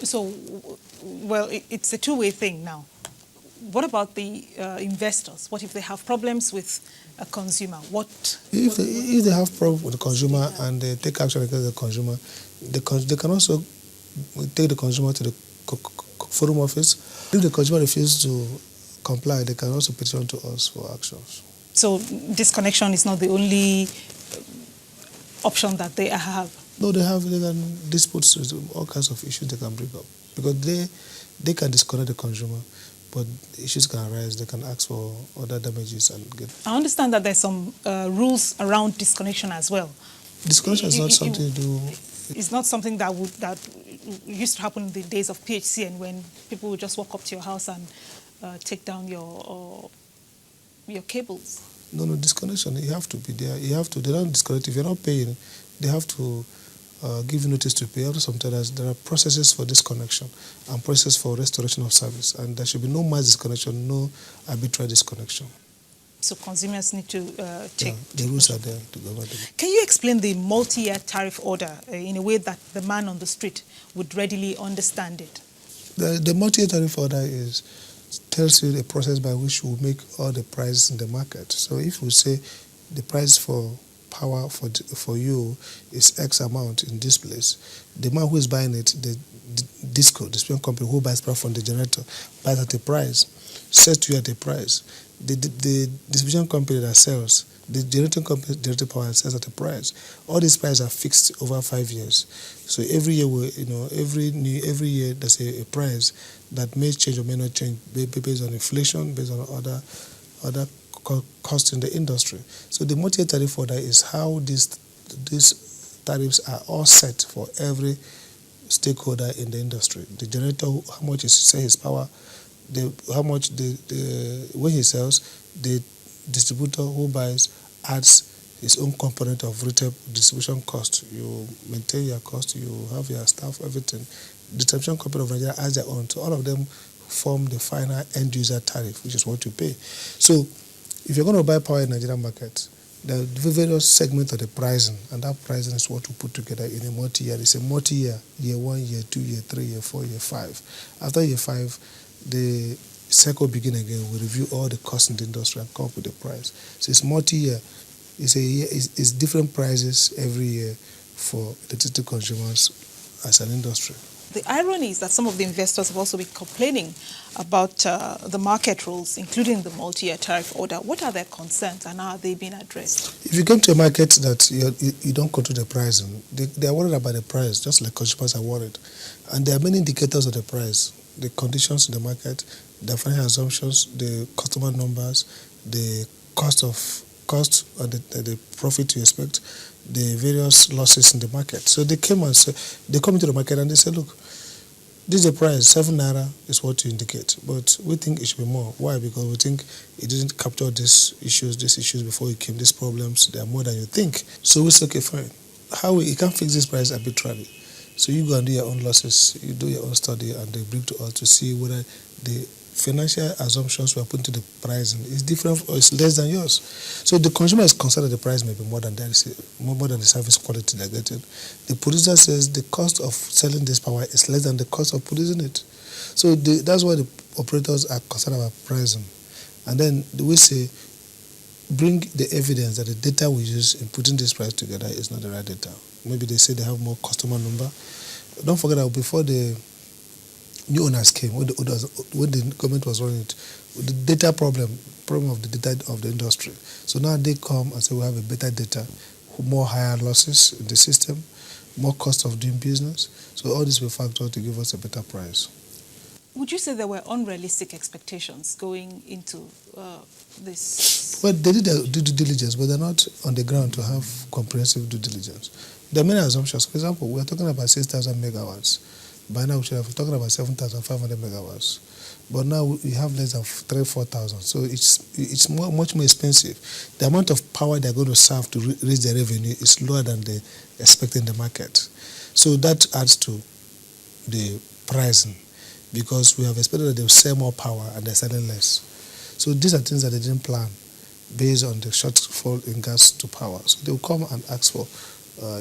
So, well, it's a two-way thing now. What about the investors? What if they have problems with a consumer? If they have problem with the consumer and they take action against the consumer, they can also take the consumer to the forum office. If the consumer refuses to comply, they can also petition to us for actions. So disconnection is not the only option that they have? No, they can dispute all kinds of issues they can bring up. Because they can disconnect the consumer, but issues can arise. They can ask for other damages and get. I understand that there's some rules around disconnection as well. Disconnection is not something to do. It's not something that used to happen in the days of PHCN when people would just walk up to your house and take down your cables. No, disconnection. You have to be there. They don't disconnect. If you're not paying, they have to give you notice to pay. After some time, there are processes for disconnection and processes for restoration of service, and there should be no mass disconnection, no arbitrary disconnection. So consumers need to take... the rules are there to govern them. Can you explain the multi-year tariff order in a way that the man on the street would readily understand it? The multi-year tariff order tells you the process by which we make all the prices in the market. So if we say the price for power for you is X amount in this place, the man who is buying it, the DISCO, the distribution company who buys power from the generator, buys at a price, sells to you at a price. The distribution company that sells, the generating company generating power sells at a price. All these prices are fixed over 5 years. So every year, every year there's a price that may change or may not change based on inflation, based on other costs in the industry. So the multi-year tariff order is how these tariffs are all set for every stakeholder in the industry. The generator, how much is say his power, how much when he sells, the distributor who buys adds his own component of retail distribution cost. You maintain your cost, you have your staff, everything. The distribution company of Nigeria adds their own. So all of them form the final end user tariff, which is what you pay. So if you're going to buy power in the Nigerian market, there are various segments of the pricing, and that pricing is what we put together in a multi-year. It's a multi-year, year 1, year 2, year 3, year 4, year 5. After year 5, the cycle begin again. We review all the costs in the industry and come up with the price. So it's multi-year. It's different prices every year for electricity consumers as an industry. The irony is that some of the investors have also been complaining about the market rules, including the multi-year tariff order. What are their concerns and how are they being addressed? If you come to a market that you don't control the pricing, they are worried about the price, just like consumers are worried. And there are many indicators of the price, the conditions in the market, the financial assumptions, the customer numbers, the cost or the profit you expect, the various losses in the market. So they come into the market and they say, look, this is the price, 7 naira is what you indicate, but we think it should be more. Why? Because we think it didn't capture these issues before it came, these problems, they are more than you think. So we say, okay, fine. You can't fix this price arbitrarily. So you go and do your own losses, you do your own study, and they bring to us to see whether the financial assumptions we are putting to the pricing is different or it's less than yours. So the consumer is concerned that the price may be more than the service quality they're getting. The producer says the cost of selling this power is less than the cost of producing it. So that's why the operators are concerned about pricing. And then we say, bring the evidence that the data we use in putting this price together is not the right data. Maybe they say they have more customer number. Don't forget that before the new owners came, when the government was running it, the data problem of the data of the industry. So now they come and say we have a better data, more higher losses in the system, more cost of doing business. So all this will factor to give us a better price. Would you say there were unrealistic expectations going into this? Well, they did their due diligence, but they're not on the ground to have comprehensive due diligence. There are many assumptions. For example, we're talking about 6,000 megawatts. By now, we should have talking about 7,500 megawatts. But now we have less than 3,000-4,000. So it's much more expensive. The amount of power they're going to serve to raise their revenue is lower than they expect in the market. So that adds to the pricing, because we have expected that they'll sell more power and they're selling less. So these are things that they didn't plan based on the shortfall in gas to power. So they'll come and ask for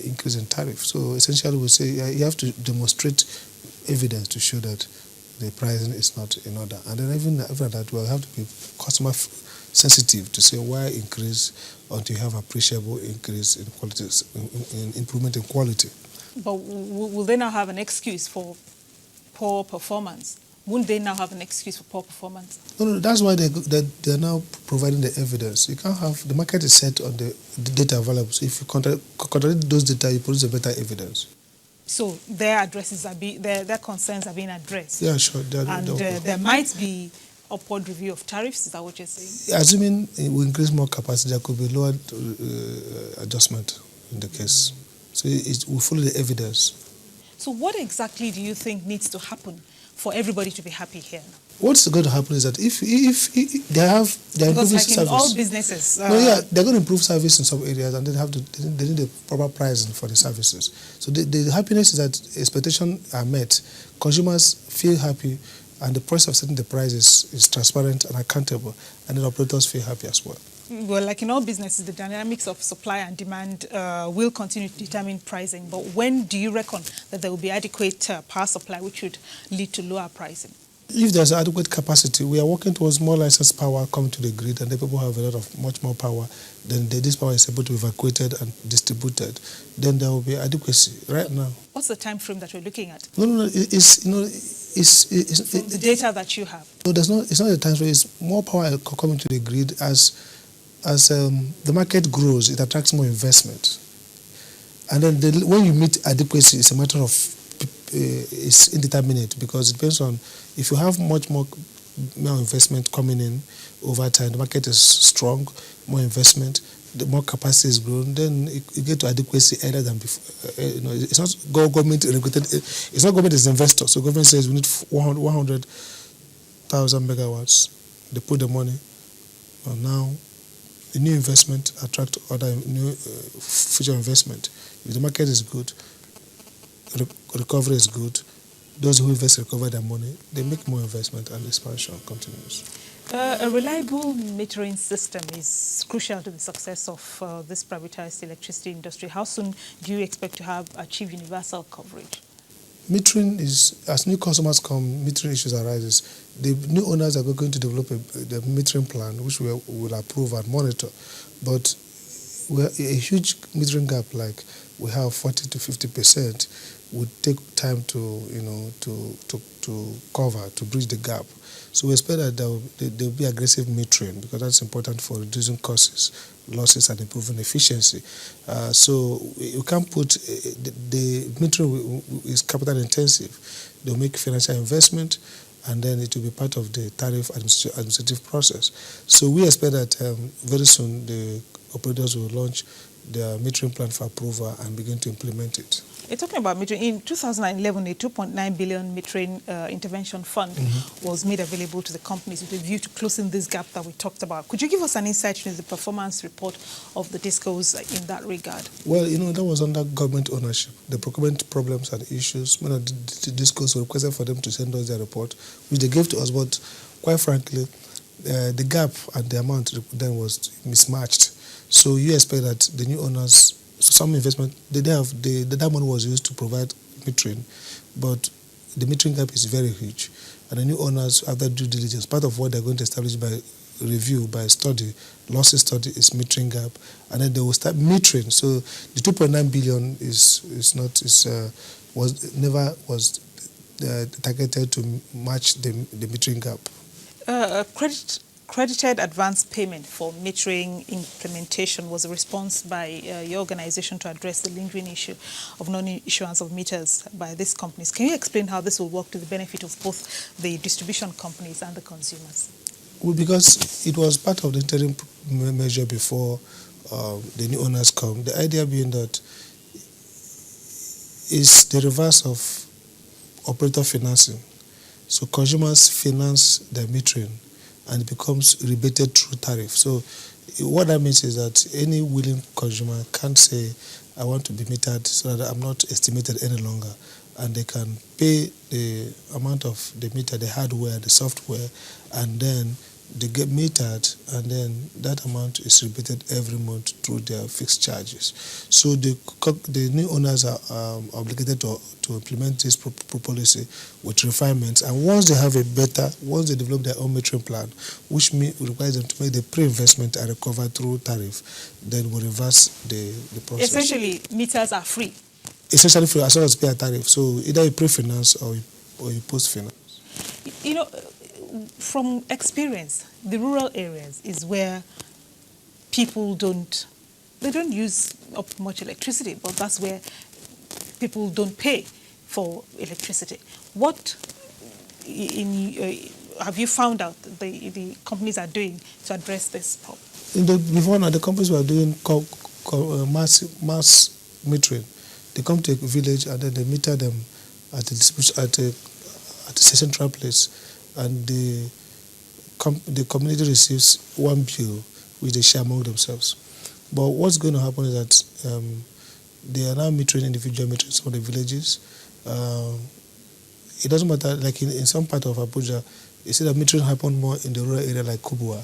increase in tariff. So essentially we say you have to demonstrate evidence to show that the pricing is not in order. And then even after that, we'll have to be customer sensitive to say why increase until you have appreciable increase in quality, in improvement in quality. But will they now have an excuse for poor performance? Wouldn't they now have an excuse for poor performance? No, that's why they're now providing the evidence. You can't have, the market is set on the data available. So if you contradict those data, you produce a better evidence. So their their concerns are being addressed. Yeah, sure. And there might be upward review of tariffs. Is that what you're saying? Assuming we increase more capacity, there could be lower adjustment in the case. So we follow the evidence. So what exactly do you think needs to happen for everybody to be happy here? What's going to happen is that if they're improving like service. in all businesses. They're going to improve service in some areas, and they need a proper pricing for the services. So the happiness is that expectations are met, consumers feel happy, and the process of setting the price is transparent and accountable, and the operators feel happy as well. Well, like in all businesses, the dynamics of supply and demand will continue to determine pricing. But when do you reckon that there will be adequate power supply, which would lead to lower pricing? If there's adequate capacity, we are working towards more licensed power coming to the grid, and the people have much more power. Then this power is able to be evacuated and distributed. Then there will be adequacy. Right now, what's the time frame that we're looking at? No. It's the data that you have. No, it's not the time frame. It's more power coming to the grid as the market grows. It attracts more investment, and then when you meet adequacy, it's a matter of it's indeterminate, because it depends on if you have much more investment coming in over time, the market is strong, more investment, the more capacity is grown, then you get to adequacy earlier than before. It's not government regulated. It's not government, it's investor. So government says we need 100,000 megawatts. They put the money, and now the new investment attract other new future investment. If the market is good, recovery is good, those who invest recover their money, they make more investment, and expansion continues. A reliable metering system is crucial to the success of this privatized electricity industry. How soon do you expect to achieve universal coverage? Metering is, as new customers come, metering issues arises. The new owners are going to develop the metering plan, which we will approve and monitor. But a huge metering gap, like we have 40 to 50%, would take time to cover, to bridge the gap. So we expect that there will be aggressive metering, because that's important for reducing costs, losses, and improving efficiency. So you can't put the metering is capital intensive. They'll make financial investment, and then it will be part of the tariff administrative process. So we expect that very soon the operators will launch their metering plan for approval and begin to implement it. You're talking about metering. In 2011, a 2.9 billion metering intervention fund was made available to the companies with a view to closing this gap that we talked about. Could you give us an insight into the performance report of the discos in that regard? Well, that was under government ownership. The procurement problems and issues, the discos requested for them to send us their report, which they gave to us, but quite frankly, the gap and the amount then was mismatched. So you expect that the new owners, some investment, that money was used to provide metering, but the metering gap is very huge. And the new owners, after due diligence, part of what they're going to establish by review, by study, losses study, is metering gap, and then they will start metering. So the 2.9 billion was never targeted to match the metering gap. Credited advance payment for metering implementation was a response by your organization to address the lingering issue of non-issuance of meters by these companies. Can you explain how this will work to the benefit of both the distribution companies and the consumers? Well, because it was part of the interim measure before the new owners come. The idea being that is the reverse of operator financing. So consumers finance their metering, and it becomes rebated through tariff. So what that means is that any willing consumer can say, I want to be metered so that I'm not estimated any longer, and they can pay the amount of the meter, the hardware, the software, and then they get metered, and then that amount is repeated every month through their fixed charges. So the new owners are obligated to implement this policy with refinements. And once they develop their own metering plan, which requires them to make the pre-investment and recover through tariff, then we'll reverse the process. Essentially, meters are free. Essentially free as long as you pay a tariff. So either you pre-finance or you post-finance. You know, from experience, the rural areas is where people don't use up much electricity, but that's where people don't pay for electricity. What have you found out the companies are doing to address this problem? Before now, the companies were doing mass metering. They come to a village and then they meter them at a central place, and the community receives one bill which they share among themselves. But what's going to happen is that they are now metering individual metering in some of the villages. It doesn't matter, like in some part of Abuja, you see that metering happen more in the rural area like Kubwa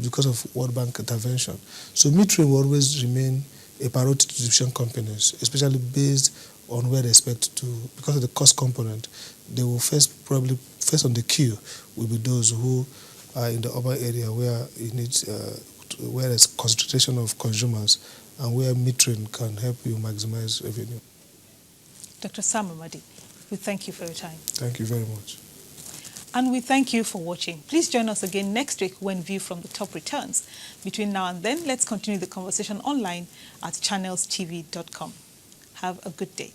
because of World Bank intervention. So metering will always remain a priority to distribution companies, especially based on where they expect to, because of the cost component. They will first on the queue will be those who are in the urban area where it needs, where there's concentration of consumers and where metering can help you maximize revenue. Dr. Sam Amadi, we thank you for your time. Thank you very much. And we thank you for watching. Please join us again next week when View from the Top returns. Between now and then, let's continue the conversation online at channelstv.com. Have a good day.